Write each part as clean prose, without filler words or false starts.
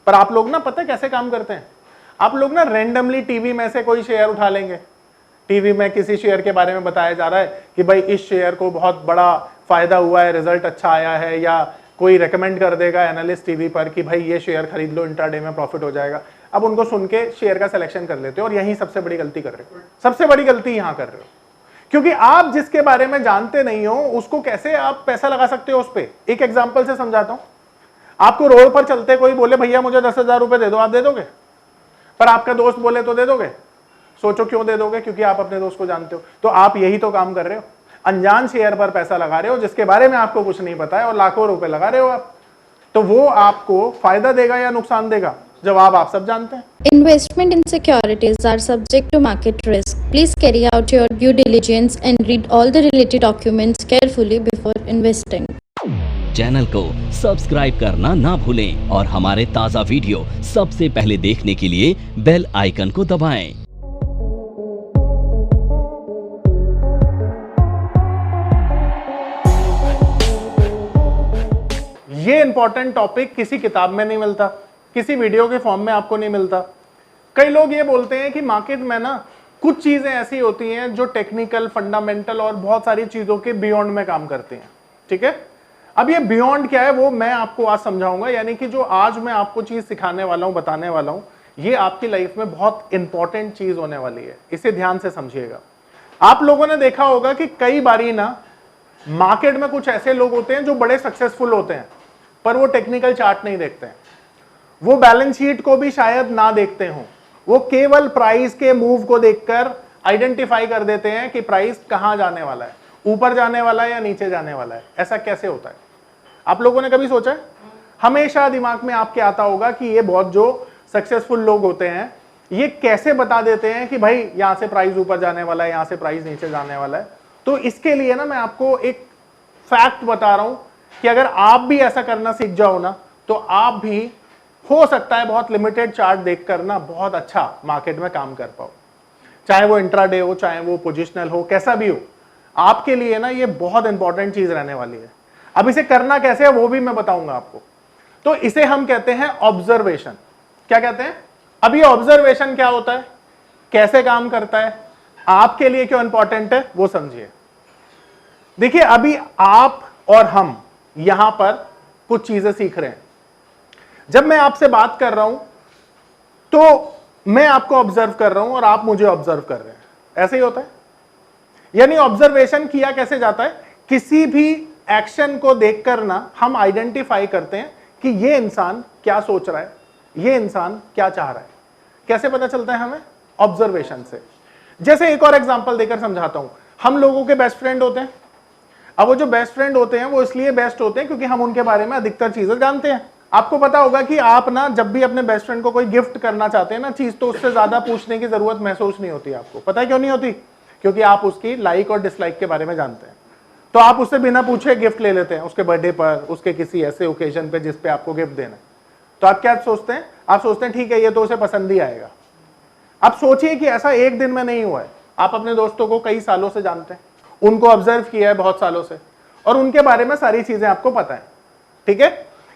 पर आप लोग ना पता है कैसे काम करते हैं, आप लोग ना रैंडमली टीवी में से कोई शेयर उठा लेंगे, टीवी में किसी शेयर के बारे में बताया जा रहा है कि भाई इस शेयर को बहुत बड़ा फायदा हुआ है, रिजल्ट अच्छा आया है, या कोई रेकमेंड कर देगा एनालिस्ट टीवी पर कि भाई ये शेयर खरीद लो, इंट्राडे में प्रॉफिट हो जाएगा। अब उनको सुन के शेयर का सिलेक्शन कर लेते हो और यही सबसे बड़ी गलती कर रहे हो, सबसे बड़ी गलती यहां कर रहे हो, क्योंकि आप जिसके बारे में जानते नहीं हो उसको कैसे आप पैसा लगा सकते हो उस पर। एक एग्जाम्पल से समझाता हूं, आपको रोड पर चलते कोई बोले भैया मुझे 10,000 रुपए दे दो, आप दे दोगे? पर आपका दोस्त बोले तो दे दोगे? सोचो क्यों दे दोगे, क्योंकि आप अपने दोस्त को जानते हो। तो आप यही तो काम कर रहे हो, अनजान शेयर पर पैसा लगा रहे हो जिसके बारे में आपको कुछ नहीं पता है और लाखों रुपए लगा रहे हो आप। तो वो आपको फायदा देगा या नुकसान देगा? जवाब आप सब जानते हैं। Investment in securities are subject to market risk. Please carry out your due diligence and read all the related documents carefully before investing. Channel को सब्सक्राइब करना ना भूलें और हमारे ताज़ा वीडियो सबसे पहले देखने के लिए बेल आइकन को दबाएं। ये इंपॉर्टेंट टॉपिक किसी किताब में नहीं मिलता, किसी वीडियो के फॉर्म में आपको नहीं मिलता। कई लोग ये बोलते हैं कि मार्केट में ना कुछ चीजें ऐसी होती हैं जो टेक्निकल, फंडामेंटल और बहुत सारी चीजों के बियॉन्ड में काम करती हैं। ठीक है, अब ये बियॉन्ड क्या है वो मैं आपको आज समझाऊंगा, यानी कि जो आज मैं आपको चीज सिखाने वाला हूं, बताने वाला हूं, ये आपकी लाइफ में बहुत इंपॉर्टेंट चीज होने वाली है। इसे ध्यान से समझिएगा। आप लोगों ने देखा होगा कि कई बारी ना मार्केट में कुछ ऐसे लोग होते हैं जो बड़े सक्सेसफुल होते हैं पर वो टेक्निकल चार्ट नहीं देखते हैं, वो बैलेंस शीट को भी शायद ना देखते हो, वो केवल प्राइस के मूव को देखकर आइडेंटिफाई कर देते हैं कि प्राइस कहां जाने वाला है, ऊपर जाने वाला है या नीचे जाने वाला है। ऐसा कैसे होता है? आप लोगों ने कभी सोचा है? हमेशा दिमाग में आपके आता होगा कि ये बहुत जो सक्सेसफुल लोग होते हैं ये कैसे बता देते हैं कि भाई यहां से प्राइस ऊपर जाने वाला है, यहां से प्राइस नीचे जाने वाला है। तो इसके लिए ना मैं आपको एक फैक्ट बता रहा हूं कि अगर आप भी ऐसा करना सीख जाओ ना तो आप भी हो सकता है बहुत लिमिटेड चार्ट देखकर ना बहुत अच्छा मार्केट में काम कर पाओ, चाहे वो इंट्राडे हो, चाहे वो पोजिशनल हो, कैसा भी हो। आपके लिए ना ये बहुत इंपॉर्टेंट चीज रहने वाली है। अब इसे करना कैसे है वो भी मैं बताऊंगा आपको। तो इसे हम कहते हैं ऑब्जर्वेशन। क्या कहते हैं? अब ये ऑब्जर्वेशन क्या होता है, कैसे काम करता है, आपके लिए क्यों इंपॉर्टेंट है वो समझिए। देखिए, अभी आप और हम यहां पर कुछ चीजें सीख रहे हैं। जब मैं आपसे बात कर रहा हूं तो मैं आपको ऑब्जर्व कर रहा हूं और आप मुझे ऑब्जर्व कर रहे हैं, ऐसे ही होता है। यानी ऑब्जर्वेशन किया कैसे जाता है, किसी भी एक्शन को देखकर ना हम आइडेंटिफाई करते हैं कि ये इंसान क्या सोच रहा है, ये इंसान क्या चाह रहा है। कैसे पता चलता है हमें? ऑब्जर्वेशन से। जैसे एक और एग्जांपल देकर समझाता हूं। हम लोगों के बेस्ट फ्रेंड होते हैं। अब वो जो बेस्ट फ्रेंड होते हैं वो इसलिए बेस्ट होते हैं क्योंकि हम उनके बारे में अधिकतर चीजें जानते हैं। आपको पता होगा कि आप ना जब भी अपने बेस्ट फ्रेंड को कोई गिफ्ट करना चाहते हैं ना चीज, तो उससे ज्यादा पूछने की जरूरत महसूस नहीं होती आपको। पता है क्यों नहीं होती? क्योंकि आप उसकी लाइक और डिसलाइक के बारे में जानते हैं। तो आप उससे बिना पूछे गिफ्ट ले लेते हैं उसके बर्थडे पर, उसके किसी ऐसे ओकेजन पे जिस पे आपको गिफ्ट देना है। तो आप क्या सोचते हैं? आप सोचते हैं ठीक है ये तो उसे पसंद ही आएगा। अब सोचिए कि ऐसा एक दिन में नहीं हुआ है। आप अपने दोस्तों को कई सालों से जानते हैं, उनको ऑब्जर्व किया है बहुत सालों से और उनके बारे में सारी चीजें आपको पता है। ठीक है,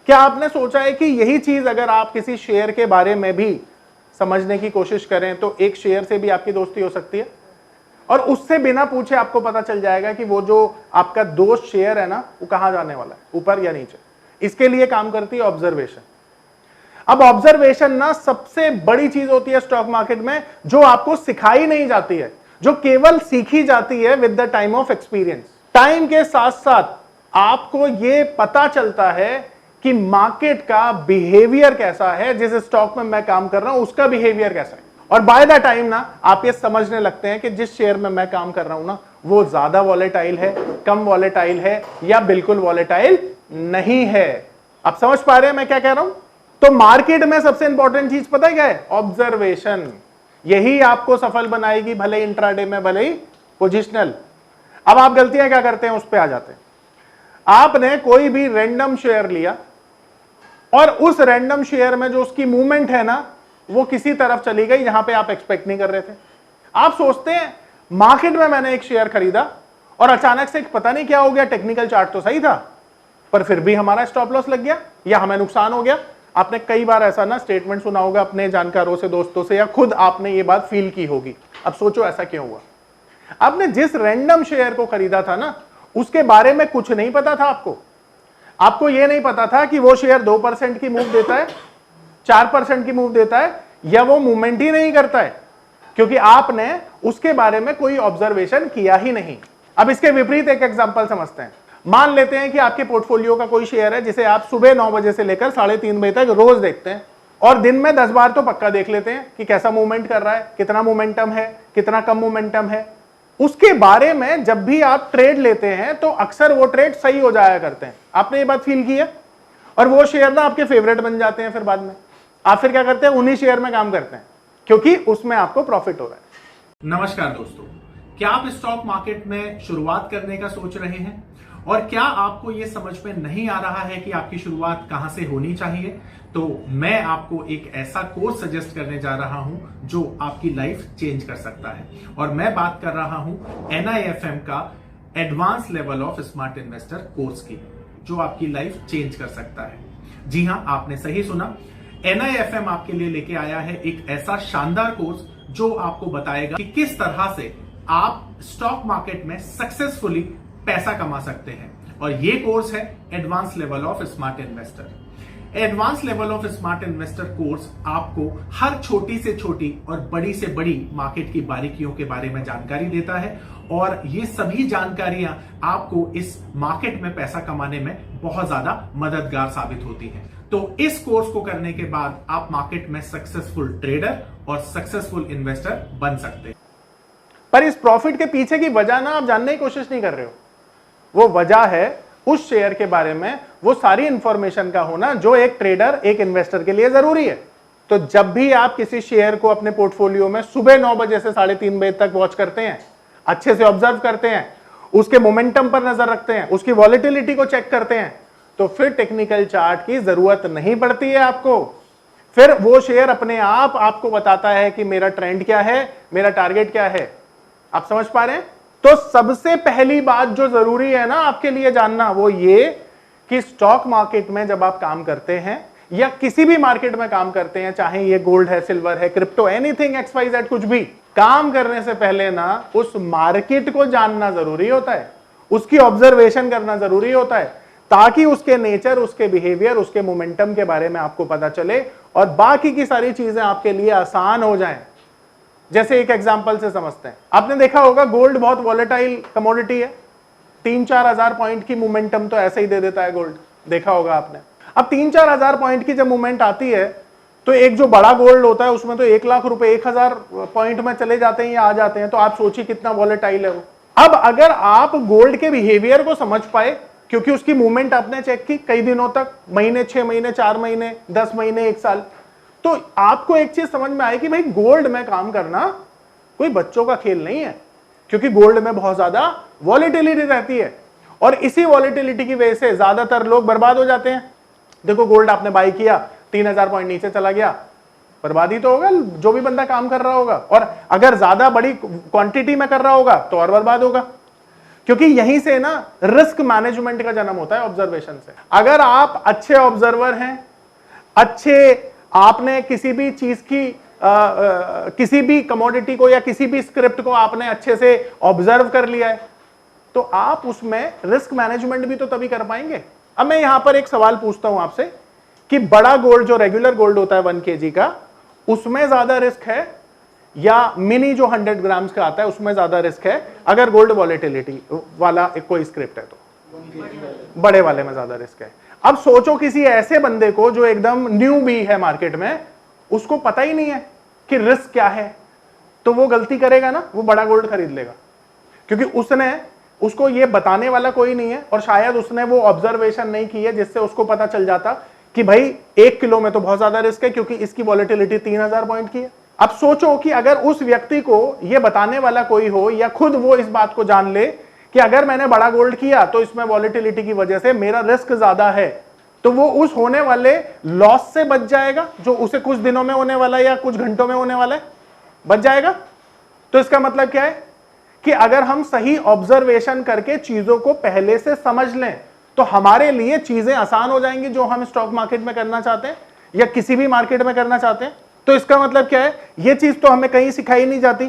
क्या आपने सोचा है कि यही चीज अगर आप किसी शेयर के बारे में भी समझने की कोशिश करें तो एक शेयर से भी आपकी दोस्ती हो सकती है और उससे बिना पूछे आपको पता चल जाएगा कि वो जो आपका दोस्त शेयर है ना वो कहां जाने वाला है, ऊपर या नीचे। इसके लिए काम करती है ऑब्जर्वेशन। अब ऑब्जर्वेशन ना सबसे बड़ी चीज होती है स्टॉक मार्केट में, जो आपको सिखाई नहीं जाती है, जो केवल सीखी जाती है with the time of experience. Time के साथ साथ आपको यह पता चलता है कि मार्केट का बिहेवियर कैसा है, जिस स्टॉक में मैं काम कर रहा हूं उसका बिहेवियर कैसा है। और बाय द टाइम ना आप ये समझने लगते हैं कि जिस शेयर में मैं काम कर रहा हूं ना वो ज्यादा वॉलेटाइल है, कम वॉलेटाइल है या बिल्कुल वॉलेटाइल नहीं है। आप समझ पा रहे हैं मैं क्या कह रहा हूं? तो मार्केट में सबसे इंपॉर्टेंट चीज पता है क्या है? ऑब्जर्वेशन। यही आपको सफल बनाएगी, भले इंट्राडे में भले ही पोजिशनल। अब आप गलतियां क्या करते हैं उस पर आ जाते हैं। आपने कोई भी रैंडम शेयर लिया और उस रैंडम शेयर में जो उसकी मूवमेंट है ना वो किसी तरफ चली गई जहां पे आप एक्सपेक्ट नहीं कर रहे थे। आप सोचते हैं मार्केट में मैंने एक शेयर खरीदा और अचानक से पता नहीं क्या हो गया, टेक्निकल चार्ट तो सही था पर फिर भी हमारा स्टॉप लॉस लग गया या हमें नुकसान हो गया। आपने कई बार ऐसा ना स्टेटमेंट सुना होगा अपने जानकारों से, दोस्तों से, या खुद आपने ये बात फील की होगी। अब सोचो ऐसा क्यों हुआ? आपने जिस रैंडम शेयर को खरीदा था ना, उसके बारे में कुछ नहीं पता था आपको ये नहीं पता था कि वो शेयर 2% की मूव देता है, 4% की मूव देता है, या वो मूवमेंट ही नहीं करता है, क्योंकि आपने उसके बारे में कोई ऑब्जर्वेशन किया ही नहीं। अब इसके विपरीत एक एग्जांपल समझते हैं। मान लेते हैं कि आपके पोर्टफोलियो का कोई शेयर है जिसे आप सुबह 9 बजे से लेकर 3:30 बजे तक रोज देखते हैं, और दिन में 10 बार तो पक्का देख लेते हैं कि कैसा मूवमेंट कर रहा है, कितना मोमेंटम है, कितना कम मोमेंटम है। उसके बारे में जब भी आप ट्रेड लेते हैं तो अक्सर वो ट्रेड सही हो जाया करते हैं। आपने ये बात फील की है? और वो शेयर ना आपके फेवरेट बन जाते हैं। फिर बाद में आप फिर क्या करते हैं? उन्हीं शेयर में काम करते हैं, क्योंकि उसमें आपको प्रॉफिट हो रहा है। नमस्कार दोस्तों, क्या आप स्टॉक मार्केट में शुरुआत करने का सोच रहे हैं और क्या आपको यह समझ में नहीं आ रहा है कि आपकी शुरुआत कहां से होनी चाहिए? तो मैं आपको एक ऐसा कोर्स सजेस्ट करने जा रहा हूं जो आपकी लाइफ चेंज कर सकता है, और मैं बात कर रहा हूं NIFM का advance level of smart investor course की, जो आपकी लाइफ चेंज कर सकता है। जी हां, आपने सही सुना। NIFM आपके लिए लेके आया है एक ऐसा शानदार कोर्स जो आपको बताएगा कि किस तरह से आप स्टॉक मार्केट में सक्सेसफुली पैसा कमा सकते हैं। और ये कोर्स है advance level of smart investor. Advance level of smart investor course आपको हर छोटी से छोटी और बड़ी से बड़ी मार्केट की बारीकियों के बारे में जानकारी देता है, और ये सभी जानकारियां आपको इस मार्केट में पैसा कमाने में बहुत ज्यादा मददगार साबित होती हैं। तो इस कोर्स को करने के बाद आप मार्केट में सक्सेसफुल ट्रेडर और सक्सेसफुल इन्वेस्टर बन सकते हैं। पर इस प्रॉफिट के पीछे की वजह ना आप जानने की कोशिश नहीं कर रहे हो। वो वजह है उस शेयर के बारे में वो सारी इंफॉर्मेशन का होना जो एक ट्रेडर, एक इन्वेस्टर के लिए जरूरी है। तो जब भी आप किसी शेयर को अपने पोर्टफोलियो में सुबह 9 बजे से 3:30 बजे तक वॉच करते हैं, अच्छे से ऑब्जर्व करते हैं, उसके मोमेंटम पर नजर रखते हैं, उसकी वॉलेटिलिटी को चेक करते हैं, तो फिर टेक्निकल चार्ट की जरूरत नहीं पड़ती है आपको। फिर वो शेयर अपने आप आपको बताता है कि मेरा ट्रेंड क्या है, मेरा टारगेट क्या है। आप समझ पा रहे हैं? तो सबसे पहली बात जो जरूरी है ना आपके लिए जानना, वो ये कि स्टॉक मार्केट में जब आप काम करते हैं या किसी भी मार्केट में काम करते हैं, चाहे ये गोल्ड है, सिल्वर है, क्रिप्टो, एनीथिंग XYZ, कुछ भी काम करने से पहले ना उस मार्केट को जानना जरूरी होता है, उसकी ऑब्जर्वेशन करना जरूरी होता है, ताकि उसके नेचर, उसके बिहेवियर, उसके मोमेंटम के बारे में आपको पता चले और बाकी की सारी चीजें आपके लिए आसान हो जाएं। जैसे एक एग्जांपल से समझते हैं। आपने देखा होगा गोल्ड बहुत वॉलेटाइल कमोडिटी है, 3-4 हजार पॉइंट की मोमेंटम तो ऐसे ही दे देता है गोल्ड, देखा होगा आपने। अब 3-4 हजार पॉइंट की जब मूवमेंट आती है तो एक जो बड़ा गोल्ड होता है उसमें तो 1 लाख रुपए 1000 पॉइंट में चले जाते हैं या आ जाते हैं। तो आप सोचिए कितना वॉलेटाइल है वो। अब अगर आप गोल्ड के बिहेवियर को समझ पाए, क्योंकि उसकी मूवमेंट आपने चेक की कई दिनों तक, महीने, 6 महीने, 4 महीने, 10 महीने, 1 साल, तो आपको एक चीज समझ में आए कि भाई गोल्ड में काम करना कोई बच्चों का खेल नहीं है, क्योंकि गोल्ड में बहुत ज्यादा वॉलेटिलिटी रहती है, और इसी वॉलेटिलिटी की वजह से ज्यादातर लोग बर्बाद हो जाते हैं। देखो गोल्ड आपने बाय किया, 3000 पॉइंट नीचे चला गया, बर्बादी तो होगा जो भी बंदा काम कर रहा होगा, और अगर ज्यादा बड़ी क्वांटिटी में कर रहा होगा तो और बर्बाद होगा, क्योंकि यहीं से ना रिस्क मैनेजमेंट का जन्म होता है, ऑब्जर्वेशन से। अगर आप अच्छे ऑब्जर्वर हैं, अच्छे आपने किसी भी चीज की किसी भी कमोडिटी को या किसी भी स्क्रिप्ट को आपने अच्छे से ऑब्जर्व कर लिया है, तो आप उसमें रिस्क मैनेजमेंट भी तो तभी कर पाएंगे। अब मैं यहां पर एक सवाल पूछता हूं आपसे कि बड़ा गोल्ड जो रेगुलर गोल्ड होता है 1 kg का, उसमें ज्यादा रिस्क है या मिनी जो 100 ग्राम्स का आता है उसमें ज्यादा रिस्क है? अगर गोल्ड वॉलेटिलिटी वाला एक कोई स्क्रिप्ट है तो बड़े वाले में ज्यादा रिस्क है। अब सोचो किसी ऐसे बंदे को जो एकदम न्यू भी है मार्केट में, उसको पता ही नहीं है कि रिस्क क्या है, तो वो गलती करेगा ना, वो बड़ा गोल्ड खरीद लेगा, क्योंकि उसको ये बताने वाला कोई नहीं है, और शायद उसने वो ऑब्जर्वेशन नहीं की है जिससे उसको पता चल जाता कि भाई 1 किलो में तो बहुत ज्यादा रिस्क है क्योंकि इसकी वॉलेटिलिटी 3000 पॉइंट की है। अब सोचो कि अगर उस व्यक्ति को ये बताने वाला कोई हो, या खुद वो इस बात को जान ले कि अगर मैंने बड़ा गोल्ड किया तो इसमें वॉलेटिलिटी की वजह से मेरा रिस्क ज्यादा है, तो वो उस होने वाले लॉस से बच जाएगा जो उसे कुछ दिनों में होने वाला है या कुछ घंटों में होने वाला है, बच जाएगा। तो इसका मतलब क्या है कि अगर हम सही ऑब्जर्वेशन करके चीजों को पहले से समझ लें तो हमारे लिए चीजें आसान हो जाएंगी जो हम स्टॉक मार्केट में करना चाहते हैं। या किसी भी मार्केट में करना चाहते हैं, तो इसका मतलब क्या है, ये चीज तो हमें कहीं सिखाई नहीं जाती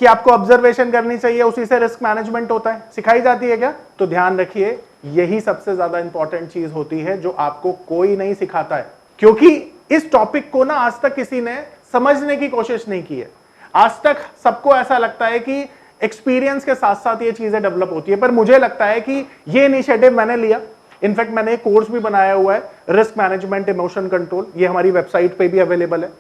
कि आपको ऑब्जर्वेशन करनी चाहिए, उसी से रिस्क मैनेजमेंट होता है। सिखाई जाती है क्या? तो ध्यान रखिए, यही सबसे ज्यादा इंपॉर्टेंट चीज होती है जो आपको कोई नहीं सिखाता है, क्योंकि इस टॉपिक को ना आज तक किसी ने समझने की कोशिश नहीं की है। आज तक सबको ऐसा लगता है कि एक्सपीरियंस के साथ साथ ये चीजें डेवलप होती है, पर मुझे लगता है कि ये इनिशिएटिव मैंने लिया। इनफैक्ट मैंने एक कोर्स भी बनाया हुआ है, रिस्क मैनेजमेंट इमोशन कंट्रोल, ये हमारी वेबसाइट पे भी अवेलेबल है।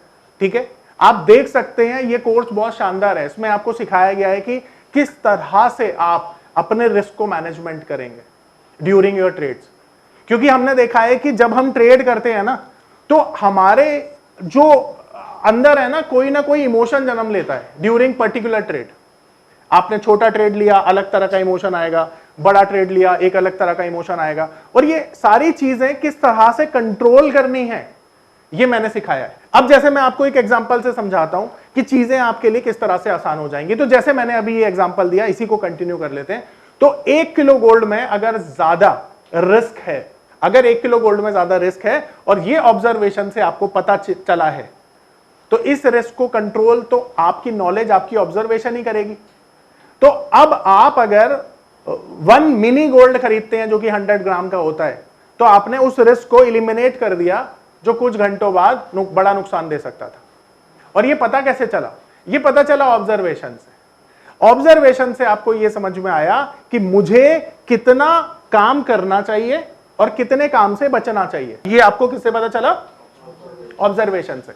ठीक है, आप देख सकते हैं, ये कोर्स बहुत शानदार है। इसमें आपको सिखाया गया है कि किस तरह से आप अपने रिस्क को मैनेजमेंट करेंगे ड्यूरिंग योर ट्रेड्स। क्योंकि हमने देखा है कि जब हम ट्रेड करते हैं ना, तो हमारे जो अंदर है ना कोई इमोशन जन्म लेता है ड्यूरिंग पर्टिकुलर ट्रेड। आपने छोटा ट्रेड लिया, अलग तरह का इमोशन आएगा, बड़ा ट्रेड लिया, एक अलग तरह का इमोशन आएगा, और ये सारी चीजें किस तरह से कंट्रोल करनी है, ये मैंने सिखाया है। अब जैसे मैं आपको एक एग्जांपल से समझाता हूं कि चीजें आपके लिए किस तरह से आसान हो जाएंगी। तो जैसे मैंने अभी ये एग्जांपल दिया, इसी को कंटिन्यू कर लेते हैं। तो 1 किलो गोल्ड में अगर ज्यादा रिस्क है, अगर 1 किलो गोल्ड में ज्यादा रिस्क है और ये ऑब्जर्वेशन से आपको पता चला है, तो इस रिस्क को कंट्रोल तो आपकी नॉलेज, आपकी ऑब्जर्वेशन ही करेगी। तो अब आप अगर 1 मिनी गोल्ड खरीदते हैं जो कि 100 ग्राम का होता है, तो आपने उस रिस्क को इलिमिनेट कर दिया जो कुछ घंटों बाद बड़ा नुकसान दे सकता था। और ये पता कैसे चला? ये पता चला ऑब्जर्वेशन से। ऑब्जर्वेशन से आपको ये समझ में आया कि मुझे कितना काम करना चाहिए और कितने काम से बचना चाहिए। ये आपको किससे पता चला? ऑब्जर्वेशन से।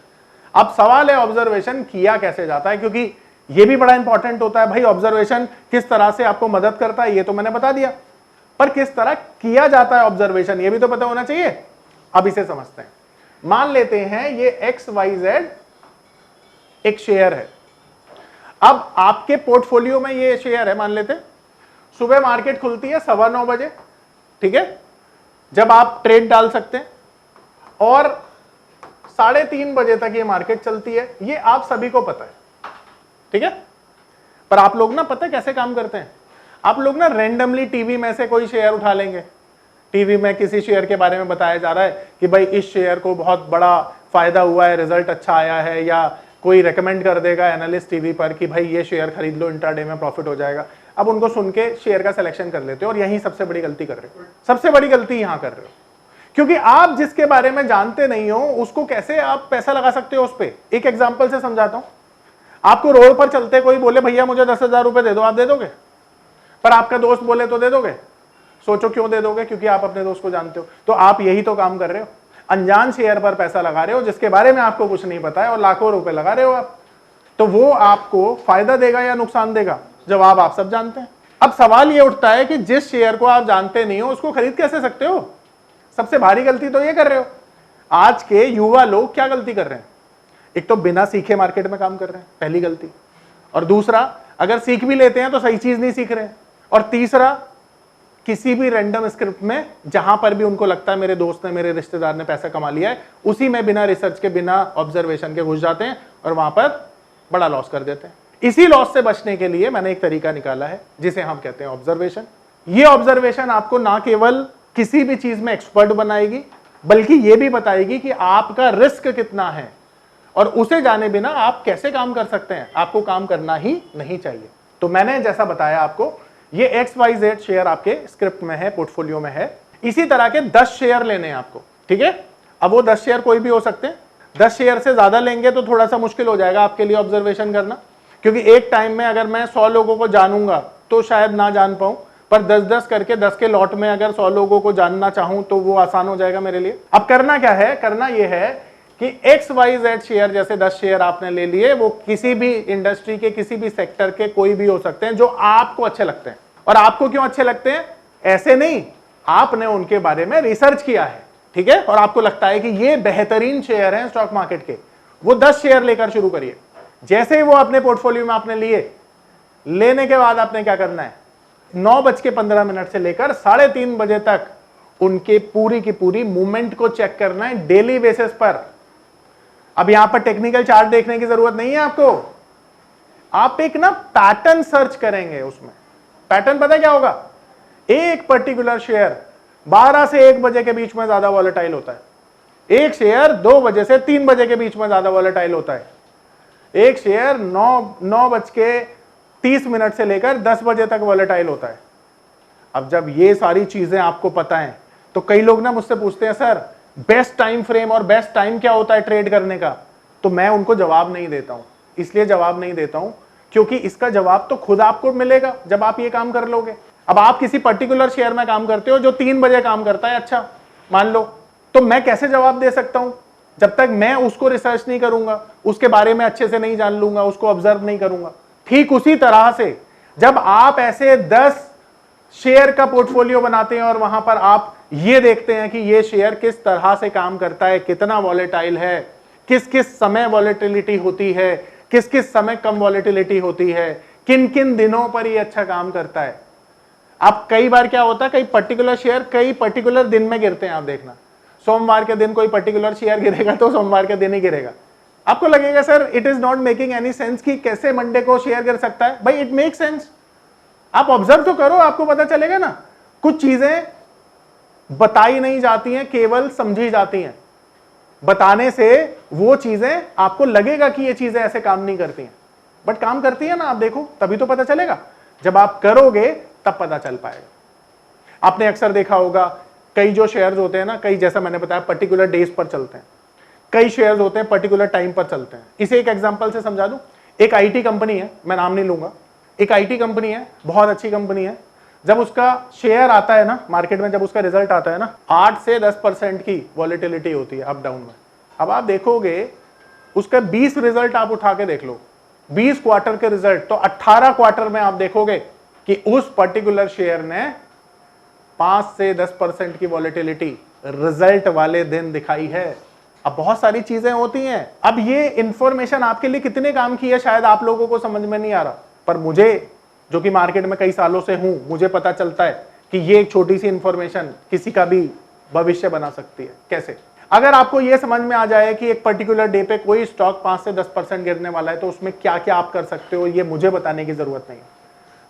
अब सवाल है ऑब्जर्वेशन किया कैसे जाता है, क्योंकि ये भी बड़ा इंपॉर्टेंट होता है। भाई ऑब्जर्वेशन किस तरह से आपको मदद करता है ये तो मैंने बता दिया, पर किस तरह किया जाता है ऑब्जर्वेशन ये भी तो पता होना चाहिए। अब इसे समझते हैं। मान लेते हैं ये XYZ एक शेयर है। अब आपके पोर्टफोलियो में ये शेयर है, मान लेते हैं सुबह मार्केट खुलती है 9:15 बजे, ठीक है, जब आप ट्रेड डाल सकते हैं, और 3:30 बजे तक ये मार्केट चलती है। ये आप सभी को पता है, ठीक है। पर आप लोग ना पता है कैसे काम करते हैं? आप लोग ना रैंडमली टीवी में से कोई शेयर उठा लेंगे। टीवी में किसी शेयर के बारे में बताया जा रहा है कि भाई इस शेयर को बहुत बड़ा फायदा हुआ है, रिजल्ट अच्छा आया है, या कोई रेकमेंड कर देगा एनालिस्ट टीवी पर कि भाई ये शेयर खरीद लो, इंट्राडे में प्रॉफिट हो जाएगा। अब उनको सुन के शेयर का सिलेक्शन कर लेते हो, और यही सबसे बड़ी गलती कर रहे हो। सबसे बड़ी गलती यहां कर रहे हो, क्योंकि आप जिसके बारे में जानते नहीं हो उसको कैसे आप पैसा लगा सकते हो उस पर। एक एग्जाम्पल से समझाता हूं। आपको रोड पर चलते कोई बोले भैया मुझे 10,000 रुपए दे दो, आप दे दोगे? पर आपका दोस्त बोले तो दे दोगे? सोचो क्यों दे दोगे? क्योंकि आप अपने दोस्त को जानते हो। तो आप यही तो काम कर रहे हो, अनजान शेयर पर पैसा लगा रहे हो जिसके बारे में आपको कुछ नहीं पता है, और लाखों रुपए लगा रहे हो आप। तो वो आपको फायदा देगा या नुकसान देगा? जवाब आप सब जानते हैं। अब सवाल ये उठता है कि जिस शेयर को आप जानते नहीं हो उसको खरीद कैसे सकते हो? सबसे भारी गलती तो ये कर रहे हो। आज के युवा लोग क्या गलती कर रहे हैं? एक तो बिना सीखे मार्केट में काम कर रहे हैं, पहली गलती। और दूसरा, अगर सीख भी लेते हैं तो सही चीज नहीं सीख रहे हैं। और तीसरा, किसी भी रैंडम स्क्रिप्ट में जहां पर भी उनको लगता है मेरे दोस्त ने, मेरे रिश्तेदार ने पैसा कमा लिया है, उसी में बिना रिसर्च के, बिना ऑब्जर्वेशन के घुस जाते हैं और वहां पर बड़ा लॉस कर देते हैं। इसी लॉस से बचने के लिए मैंने एक तरीका निकाला है जिसे हम कहते हैं ऑब्जर्वेशन। ये ऑब्जर्वेशन आपको ना केवल किसी भी चीज में एक्सपर्ट बनाएगी, बल्कि ये भी बताएगी कि आपका रिस्क कितना है, और उसे जाने बिना आप कैसे काम कर सकते हैं। आपको काम करना ही नहीं चाहिए। तो मैंने जैसा बताया आपको, ये XYZ शेयर आपके स्क्रिप्ट में है, पोर्टफोलियो में है। इसी तरह के 10 शेयर लेने हैं आपको, ठीक है। अब वो 10 शेयर कोई भी हो सकते हैं। 10 शेयर से ज्यादा लेंगे तो थोड़ा सा मुश्किल हो जाएगा आपके लिए ऑब्जर्वेशन करना, क्योंकि एक टाइम में अगर मैं 100 लोगों को जानूंगा तो शायद ना जान पाऊं, पर 10-10 करके 10 के लॉट में अगर 100 लोगों को जानना चाहूं तो वो आसान हो जाएगा मेरे लिए। अब करना क्या है? करना ये है कि XYZ शेयर जैसे 10 शेयर आपने ले लिए, वो किसी भी इंडस्ट्री के, किसी भी सेक्टर के कोई भी हो सकते हैं जो आपको अच्छे लगते हैं। और आपको क्यों अच्छे लगते हैं? ऐसे नहीं, आपने उनके बारे में रिसर्च किया है, ठीक है, और आपको लगता है कि ये बेहतरीन शेयर हैं स्टॉक मार्केट के। वो 10 शेयर लेकर शुरू करिए। जैसे ही वो अपने पोर्टफोलियो में आपने लिए, लेने के बाद आपने क्या करना है? 9:15 से लेकर 3:30 बजे तक उनके पूरी की पूरी मूवमेंट को चेक करना है डेली बेसिस पर। अब यहां पर टेक्निकल चार्ट देखने की जरूरत नहीं है आपको। आप एक ना पैटर्न सर्च करेंगे। उसमें पैटर्न पता क्या होगा? एक पर्टिकुलर शेयर 12 से 1 बजे के बीच में ज्यादा वॉलेटाइल होता है, एक शेयर 2 बजे से 3 बजे के बीच में ज्यादा वॉलेटाइल होता है। एक शेयर 9:30 से लेकर 10 बजे तक वॉलेटाइल होता है। अब जब ये सारी चीजें आपको पता है तो कई लोग ना मुझसे पूछते हैं सर बेस्ट टाइम फ्रेम और बेस्ट टाइम क्या होता है ट्रेड करने का, तो मैं उनको जवाब नहीं देता हूं। इसलिए जवाब नहीं देता हूं क्योंकि इसका जवाब तो खुद आपको मिलेगा जब आप ये काम कर लोगे। अब आप किसी पर्टिकुलर शेयर में काम करते हो जो 3 बजे काम करता है, अच्छा मान लो, तो मैं कैसे जवाब दे सकता हूं जब तक मैं उसको रिसर्च नहीं करूंगा, उसके बारे में अच्छे से नहीं जान लूंगा, उसको ऑब्जर्व नहीं करूंगा। ठीक उसी तरह से जब आप ऐसे 10 शेयर का पोर्टफोलियो बनाते हैं और वहां पर आप ये देखते हैं कि ये शेयर किस तरह से काम करता है, कितना वॉलेटाइल है, किस किस समय वॉलेटिलिटी होती है, किस किस समय कम वॉलेटिलिटी होती है, किन किन दिनों पर ये अच्छा काम करता है। अब कई बार क्या होता है, कई पर्टिकुलर शेयर कई पर्टिकुलर दिन में गिरते हैं। आप देखना सोमवार के दिन कोई पर्टिकुलर शेयर गिरेगा तो सोमवार के दिन ही गिरेगा। आपको लगेगा sir it is not making any sense कि कैसे मंडे को शेयर गिर सकता है। भाई इट मेक सेंस, आप ऑब्जर्व तो करो, आपको पता चलेगा ना। कुछ चीजें बताई नहीं जाती हैं, केवल समझी जाती हैं। बताने से वो चीजें आपको लगेगा कि ये चीजें ऐसे काम नहीं करती हैं, बट काम करती है ना। आप देखो तभी तो पता चलेगा, जब आप करोगे तब पता चल पाएगा। आपने अक्सर देखा होगा कई जो शेयर्स होते हैं ना, कई जैसा मैंने बताया पर्टिकुलर डेज पर चलते हैं, कई शेयर्स होते हैं पर्टिकुलर टाइम पर चलते हैं। इसे एक एग्जांपल से समझा दूं। एक आईटी कंपनी है, मैं नाम नहीं लूंगा, एक आईटी कंपनी है, बहुत अच्छी कंपनी है। जब उसका शेयर आता है ना मार्केट में, जब उसका रिजल्ट आता है ना, 8 से 10% की वॉलेटिलिटी होती है अप डाउन में। अब आप देखोगे उसका 20 रिजल्ट आप उठा के देख लो, 20 क्वार्टर के रिजल्ट, तो 18 क्वार्टर में आप देखोगे कि उस पर्टिकुलर शेयर ने 5 से 10% की वॉलेटिलिटी रिजल्ट वाले दिन दिखाई है। अब बहुत सारी चीजें होती हैं। अब ये इंफॉर्मेशन आपके लिए कितने काम की है शायद आप लोगों को समझ में नहीं आ रहा, पर मुझे जो कि मार्केट में कई सालों से हूं, मुझे पता चलता है कि ये एक छोटी सी इंफॉर्मेशन किसी का भी भविष्य बना सकती है। कैसे? अगर आपको यह समझ में आ जाए कि एक पर्टिकुलर डे पे कोई स्टॉक 5 से 10% गिरने वाला है, तो उसमें क्या क्या आप कर सकते हो ये मुझे बताने की जरूरत नहीं है।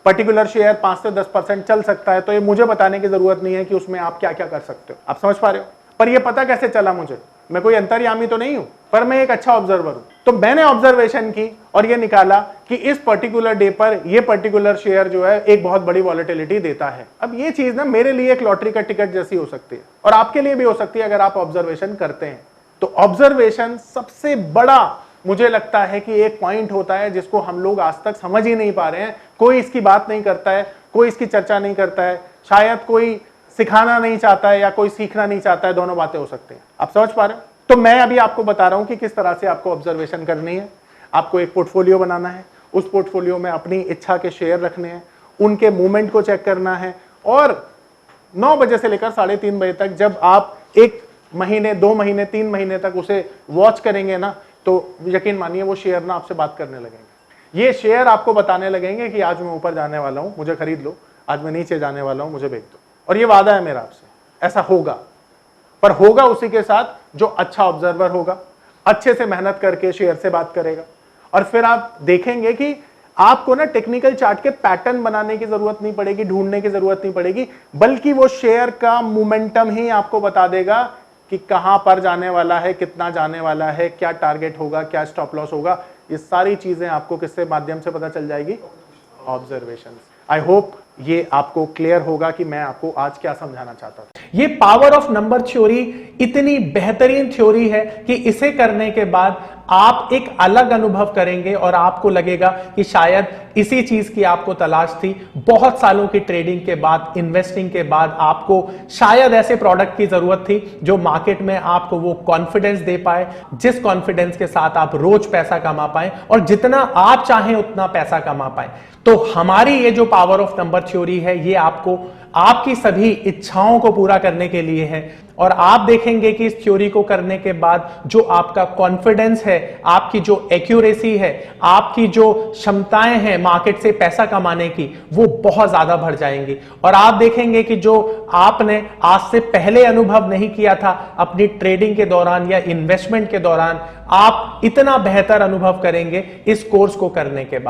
पर्टिकुलर शेयर 5 से 10% चल सकता है, तो ये मुझे बताने की जरूरत नहीं है कि उसमें आप क्या क्या कर सकते हो। आप समझ पा रहे हो? पर ये पता कैसे चला मुझे? मैं कोई अंतर्यामी तो नहीं हूं, पर मैं एक अच्छा ऑब्जर्वर हूं। तो मैंने ऑब्जर्वेशन की और ये निकाला कि इस पर्टिकुलर डे पर ये पर्टिकुलर शेयर जो है एक बहुत बड़ी वॉलेटिलिटी देता है। अब ये चीज ना मेरे लिए एक लॉटरी का टिकट जैसी हो सकती है और आपके लिए भी हो सकती है अगर आप ऑब्जर्वेशन करते हैं। तो ऑब्जर्वेशन सबसे बड़ा मुझे लगता है कि एक पॉइंट होता है जिसको हम लोग आज तक समझ ही नहीं पा रहे हैं। कोई इसकी बात नहीं करता है, कोई इसकी चर्चा नहीं करता है, शायद कोई सिखाना नहीं चाहता है या कोई सीखना नहीं चाहता है। दोनों बातें हो सकती हैं। आप समझ पा रहे हो? तो मैं अभी आपको बता रहा हूं कि किस तरह से आपको ऑब्जर्वेशन करनी है। आपको एक पोर्टफोलियो बनाना है, उस पोर्टफोलियो में अपनी इच्छा के शेयर रखने हैं, उनके मूवमेंट को चेक करना है और 9 बजे से लेकर 3:30 बजे तक जब आप 1 महीने 2 महीने 3 महीने तक उसे वॉच करेंगे ना, तो यकीन मानिए वो शेयर ना आपसे बात करने लगेंगे। ये शेयर आपको बताने लगेंगे कि आज मैं ऊपर जाने वाला हूं, मुझे खरीद लो, आज मैं नीचे जाने वाला हूं, मुझे बेच दो। और ये वादा है मेरा आपसे, ऐसा होगा। पर होगा उसी के साथ जो अच्छा ऑब्जर्वर होगा, अच्छे से मेहनत करके शेयर से बात करेगा। और फिर आप देखेंगे कि आपको ना टेक्निकल चार्ट के पैटर्न बनाने की जरूरत नहीं पड़ेगी, ढूंढने की जरूरत नहीं पड़ेगी, बल्कि वो शेयर का मोमेंटम ही आपको बता देगा कि कहां पर जाने वाला है, कितना जाने वाला है, क्या टारगेट होगा, क्या स्टॉप लॉस होगा। ये सारी चीजें आपको किससे माध्यम से पता चल जाएगी? ऑब्जर्वेशन। आई होप ये आपको क्लियर होगा कि मैं आपको आज क्या समझाना चाहता था। ये पावर ऑफ नंबर थ्योरी इतनी बेहतरीन थ्योरी है कि इसे करने के बाद आप एक अलग अनुभव करेंगे और आपको लगेगा कि शायद इसी चीज की आपको तलाश थी। बहुत सालों की ट्रेडिंग के बाद, इन्वेस्टिंग के बाद आपको शायद ऐसे प्रोडक्ट की जरूरत थी जो मार्केट में आपको वो कॉन्फिडेंस दे पाए, जिस कॉन्फिडेंस के साथ आप रोज पैसा कमा पाए और जितना आप चाहें उतना पैसा कमा पाए। तो हमारी ये जो पावर ऑफ नंबर थ्योरी है, ये आपको आपकी सभी इच्छाओं को पूरा करने के लिए है। और आप देखेंगे कि इस थ्योरी को करने के बाद जो आपका कॉन्फिडेंस है, आपकी जो एक्यूरेसी है, आपकी जो क्षमताएं हैं मार्केट से पैसा कमाने की, वो बहुत ज्यादा बढ़ जाएंगी। और आप देखेंगे कि जो आपने आज से पहले अनुभव नहीं किया था अपनी ट्रेडिंग के दौरान या इन्वेस्टमेंट के दौरान, आप इतना बेहतर अनुभव करेंगे इस कोर्स को करने के बाद।